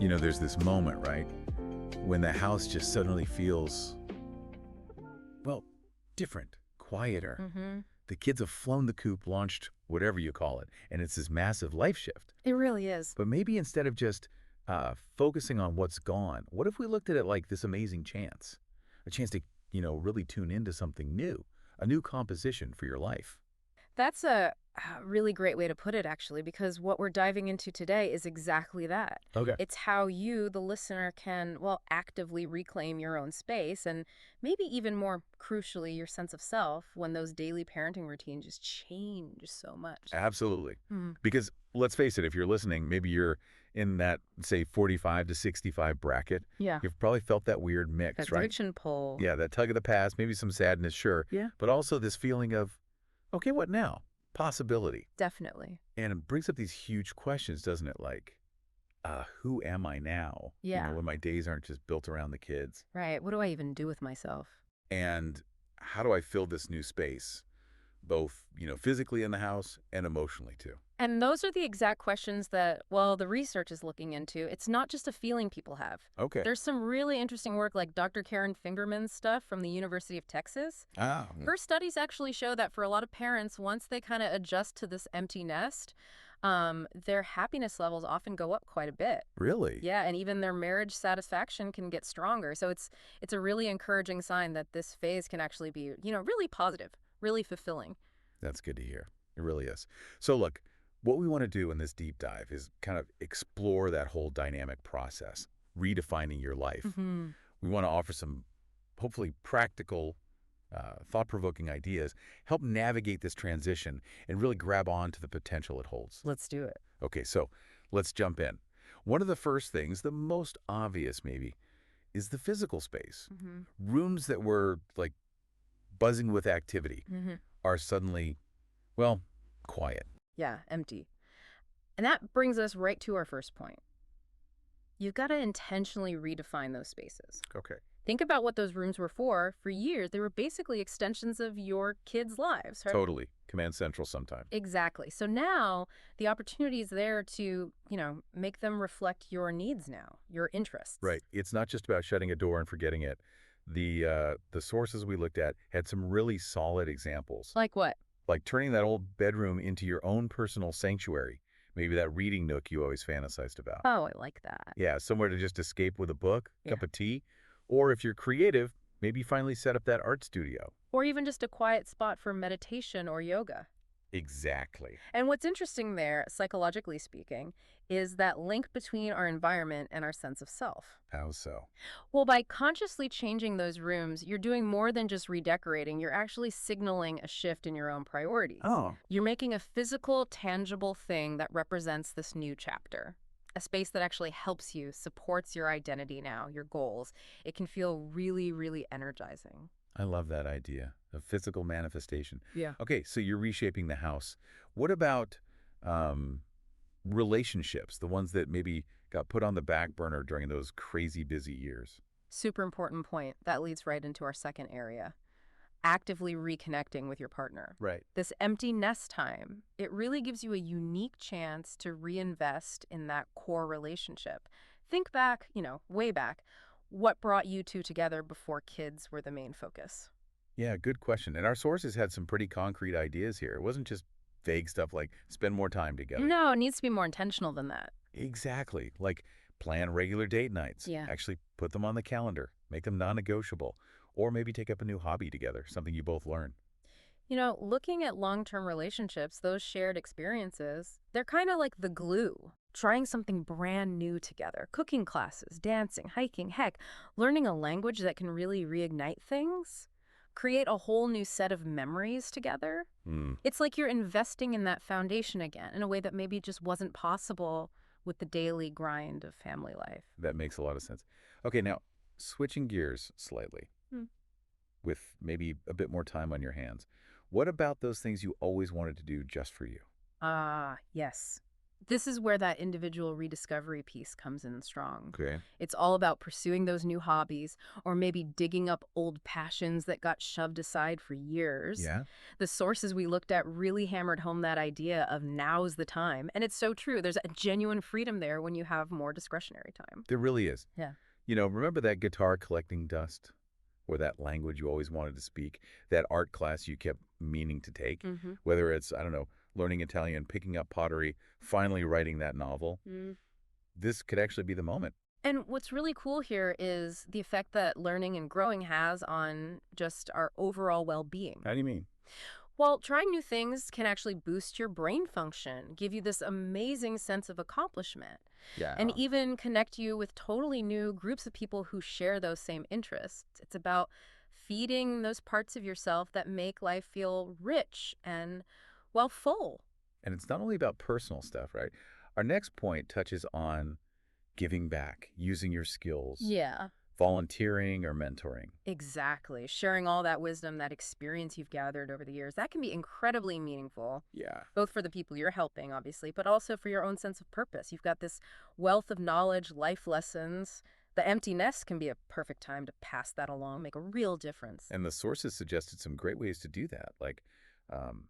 There's this moment, right, when the house just suddenly feels, well, different, quieter. Mm-hmm. The kids have flown the coop, launched whatever you call it, and it's this massive life shift. It really is. But maybe instead of just focusing on what's gone, what if we looked at it like this amazing chance? A chance to, really tune into something new, a new composition for your life. That's a really great way to put it, actually, because what we're diving into today is exactly that. Okay. It's how you, the listener, can, well, actively reclaim your own space and maybe even more crucially, your sense of self when those daily parenting routines just change so much. Absolutely. Hmm. Because let's face it, if you're listening, maybe you're in that, say, 45 to 65 bracket. Yeah. You've probably felt that weird That mix, right? friction pull. Yeah, that tug of the past, maybe some sadness, sure. Yeah. But also this feeling of, okay, what now? Possibility. Definitely. And it brings up these huge questions, doesn't it? Like, who am I now? Yeah. When my days aren't just built around the kids. Right. What do I even do with myself? And how do I fill this new space, both, physically in the house and emotionally too? And those are the exact questions that, well, the research is looking into. It's not just a feeling people have. Okay. There's some really interesting work like Dr. Karen Fingerman's stuff from the University of Texas. Her studies actually show that for a lot of parents, once they kind of adjust to this empty nest, their happiness levels often go up quite a bit. Really? Yeah, and even their marriage satisfaction can get stronger. So it's a really encouraging sign that this phase can actually be, really positive, really fulfilling. That's good to hear. It really is. So look, what we want to do in this deep dive is kind of explore that whole dynamic process, redefining your life. Mm-hmm. We want to offer some hopefully practical, thought-provoking ideas, help navigate this transition, and really grab on to the potential it holds. Let's do it. Okay, so let's jump in. One of the first things, the most obvious maybe, is the physical space. Mm-hmm. Rooms that were like buzzing with activity Mm-hmm. are suddenly, well, quiet. Yeah, empty. And that brings us right to our first point. You've got to intentionally redefine those spaces. Okay. Think about what those rooms were for. For years, they were basically extensions of your kids' lives. Right? Totally. Command Central sometime. Exactly. So now the opportunity is there to, make them reflect your needs now, your interests. Right. It's not just about shutting a door and forgetting it. The sources we looked at had some really solid examples. Like what? Like turning that old bedroom into your own personal sanctuary. Maybe that reading nook you always fantasized about. Oh, I like that. Yeah, somewhere to just escape with a book, Yeah. cup of tea. Or if you're creative, maybe finally set up that art studio. Or even just a quiet spot for meditation or yoga. Exactly. And what's interesting there, psychologically speaking, is that link between our environment and our sense of self. How so? Well, by consciously changing those rooms, you're doing more than just redecorating. You're actually signaling a shift in your own priorities. Oh. You're making a physical, tangible thing that represents this new chapter. A space that actually helps you, supports your identity now, your goals. It can feel really, really energizing. I love that idea, a physical manifestation. Yeah. Okay, so you're reshaping the house. What about relationships, the ones that maybe got put on the back burner during those crazy busy years? Super important point. That leads right into our second area. Actively reconnecting with your partner. Right. This empty nest time, it really gives you a unique chance to reinvest in that core relationship. Think back, way back. What brought you two together before kids were the main focus? Yeah, good question. And our sources had some pretty concrete ideas here. It wasn't just vague stuff like spend more time together. No, it needs to be more intentional than that. Exactly. Like plan regular date nights. Yeah. Actually put them on the calendar. Make them non-negotiable. Or maybe take up a new hobby together, something you both learn. Looking at long-term relationships, those shared experiences, they're kind of like the glue. Trying something brand new together, cooking classes, dancing, hiking, heck, learning a language that can really reignite things, create a whole new set of memories together. It's like you're investing in that foundation again in a way that maybe just wasn't possible with the daily grind of family life. That makes a lot of sense. Okay, now switching gears slightly with maybe a bit more time on your hands. What about those things you always wanted to do just for you? Yes. This is where that individual rediscovery piece comes in strong. Okay. It's all about pursuing those new hobbies or maybe digging up old passions that got shoved aside for years. Yeah, The sources we looked at really hammered home that idea of now's the time. And it's so true. There's a genuine freedom there when you have more discretionary time. there really is. Yeah. Remember that guitar collecting dust? Or that language you always wanted to speak? That art class you kept meaning to take? Mm-hmm. Whether it's, I don't know, learning Italian, picking up pottery, finally writing that novel, this could actually be the moment. And what's really cool here is the effect that learning and growing has on just our overall well-being. How do you mean? Well, trying new things can actually boost your brain function, give you this amazing sense of accomplishment, Yeah. and even connect you with totally new groups of people who share those same interests. It's about feeding those parts of yourself that make life feel rich and, well, full. And it's not only about personal stuff, right? Our next point touches on giving back, using your skills, Yeah. volunteering or mentoring. Exactly. Sharing all that wisdom, that experience you've gathered over the years, that can be incredibly meaningful, Yeah. both for the people you're helping, obviously, but also for your own sense of purpose. You've got this wealth of knowledge, life lessons. The empty nest can be a perfect time to pass that along, make a real difference. And the sources suggested some great ways to do that, like um,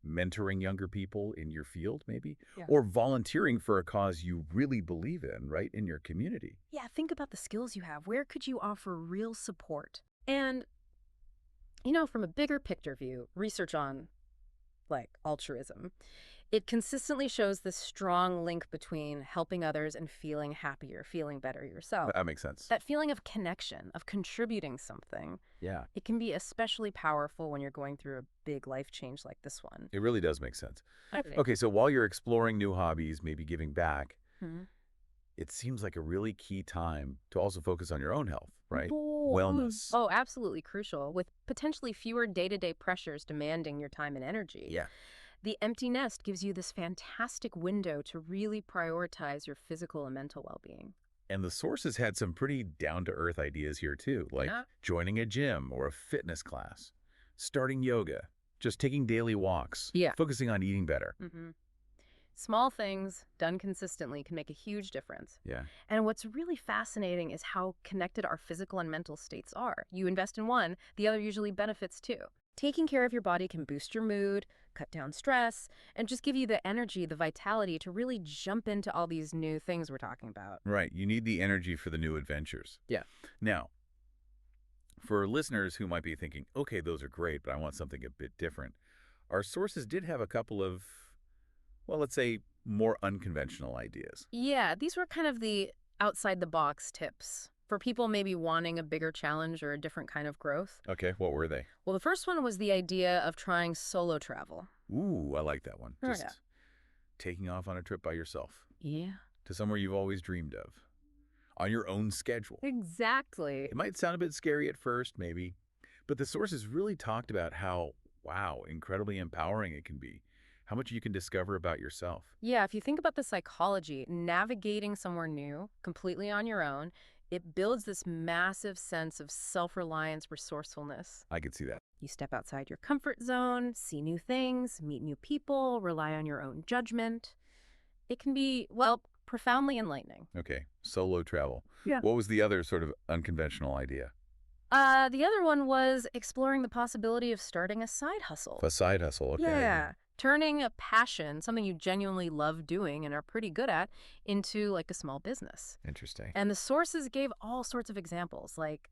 mentoring younger people in your field, maybe, Yeah. or volunteering for a cause you really believe in, right, in your community. Yeah, think about the skills you have. Where could you offer real support? And, from a bigger picture view, research on, like, altruism, it consistently shows this strong link between helping others and feeling happier, feeling better yourself. That makes sense. That feeling of connection, of contributing something, Yeah, it can be especially powerful when you're going through a big life change like this one. it really does make sense. Okay. Okay, so while you're exploring new hobbies, maybe giving back, Hmm. it seems like a really key time to also focus on your own health, right? Oh, Wellness. Oh, absolutely crucial, with potentially fewer day-to-day pressures demanding your time and energy. Yeah. The empty nest gives you this fantastic window to really prioritize your physical and mental well-being. And the sources had some pretty down-to-earth ideas here too, like Yeah. joining a gym or a fitness class, starting yoga, just taking daily walks, Yeah. focusing on eating better. Mm-hmm. Small things done consistently can make a huge difference. Yeah. And what's really fascinating is how connected our physical and mental states are. You invest in one, the other usually benefits too. Taking care of your body can boost your mood, cut down stress, and just give you the energy, the vitality to really jump into all these new things we're talking about. Right. You need the energy for the new adventures. Yeah. Now, for listeners who might be thinking, okay, those are great, but I want something a bit different, our sources did have a couple of, well, let's say more unconventional ideas. Yeah, these were kind of the outside the box tips for people maybe wanting a bigger challenge or a different kind of growth. Okay, what were they? Well, the first one was the idea of trying solo travel. Ooh, I like that one. Oh, Just yeah. taking off on a trip by yourself Yeah. to somewhere you've always dreamed of on your own schedule. Exactly. It might sound a bit scary at first, maybe, but the sources really talked about how, wow, incredibly empowering it can be, how much you can discover about yourself. Yeah, if you think about the psychology, navigating somewhere new, completely on your own, it builds this massive sense of self-reliance, resourcefulness. I could see that. You step outside your comfort zone, see new things, meet new people, rely on your own judgment. It can be, well, profoundly enlightening. Okay, solo travel. Yeah. What was the other sort of unconventional idea? The other one was exploring the possibility of starting a side hustle. A side hustle, okay. Yeah. Turning a passion, something you genuinely love doing and are pretty good at, into like a small business. Interesting. And the sources gave all sorts of examples, like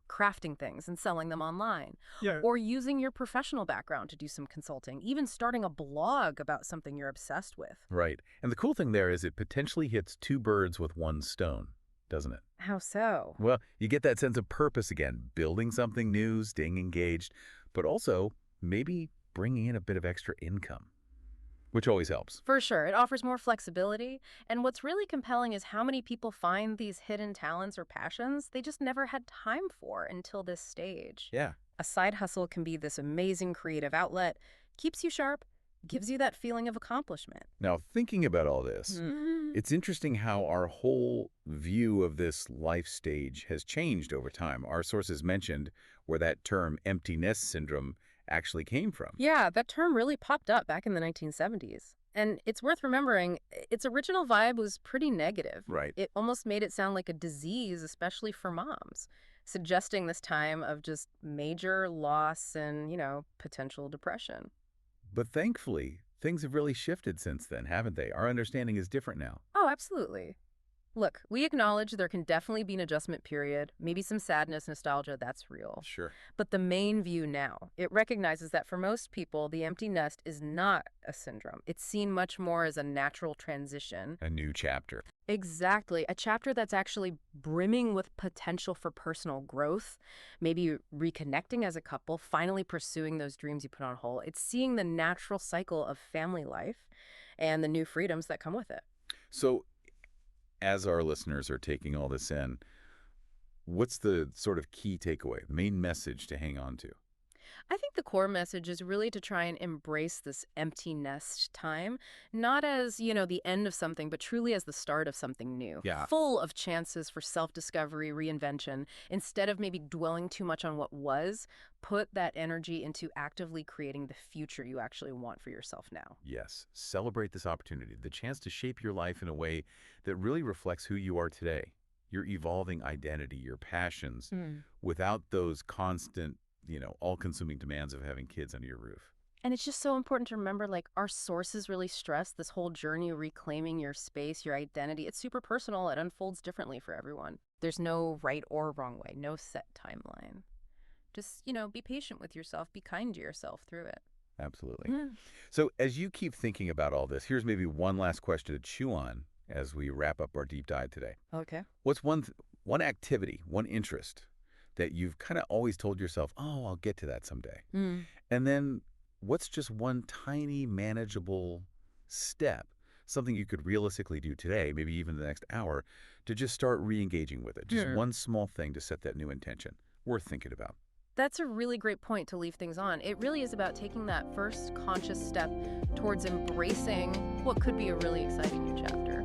crafting things and selling them online, Yeah. or using your professional background to do some consulting, even starting a blog about something you're obsessed with. Right. And the cool thing there is it potentially hits two birds with one stone, doesn't it? How so? Well, you get that sense of purpose again, building something new, staying engaged, but also maybe bringing in a bit of extra income, which always helps. For sure. It offers more flexibility. And what's really compelling is how many people find these hidden talents or passions they just never had time for until this stage. Yeah. A side hustle can be this amazing creative outlet, keeps you sharp, gives you that feeling of accomplishment. Now, thinking about all this, it's interesting how our whole view of this life stage has changed over time. Our sources mentioned where that term empty nest syndrome actually came from. Yeah, that term really popped up back in the 1970s. And it's worth remembering, its original vibe was pretty negative. Right. It almost made it sound like a disease, especially for moms, suggesting this time of just major loss and, potential depression. But thankfully, things have really shifted since then, haven't they? Our understanding is different now. Oh, absolutely. Look, we acknowledge there can definitely be an adjustment period, maybe some sadness, nostalgia, that's real. Sure. But the main view now, it recognizes that for most people, the empty nest is not a syndrome. It's seen much more as a natural transition. A new chapter. Exactly. A chapter that's actually brimming with potential for personal growth, maybe reconnecting as a couple, finally pursuing those dreams you put on hold. It's seeing the natural cycle of family life and the new freedoms that come with it. So, as our listeners are taking all this in, what's the sort of key takeaway, the main message to hang on to? I think the core message is really to try and embrace this empty nest time, not as, the end of something, but truly as the start of something new, Yeah. full of chances for self-discovery, reinvention. Instead of maybe dwelling too much on what was, put that energy into actively creating the future you actually want for yourself now. Yes. Celebrate this opportunity, the chance to shape your life in a way that really reflects who you are today, your evolving identity, your passions, without those constant, all-consuming demands of having kids under your roof. And it's just so important to remember, like, our sources really stress this whole journey of reclaiming your space, your identity. It's super personal. It unfolds differently for everyone. There's no right or wrong way, no set timeline. Just, be patient with yourself. Be kind to yourself through it. Absolutely. So as you keep thinking about all this, here's maybe one last question to chew on as we wrap up our deep dive today. Okay. What's one activity, one interest that you've kind of always told yourself, oh, I'll get to that someday? And then what's just one tiny manageable step, something you could realistically do today, maybe even the next hour, to just start re-engaging with it? Just one small thing to set that new intention. Worth thinking about. That's a really great point to leave things on. It really is about taking that first conscious step towards embracing what could be a really exciting new chapter.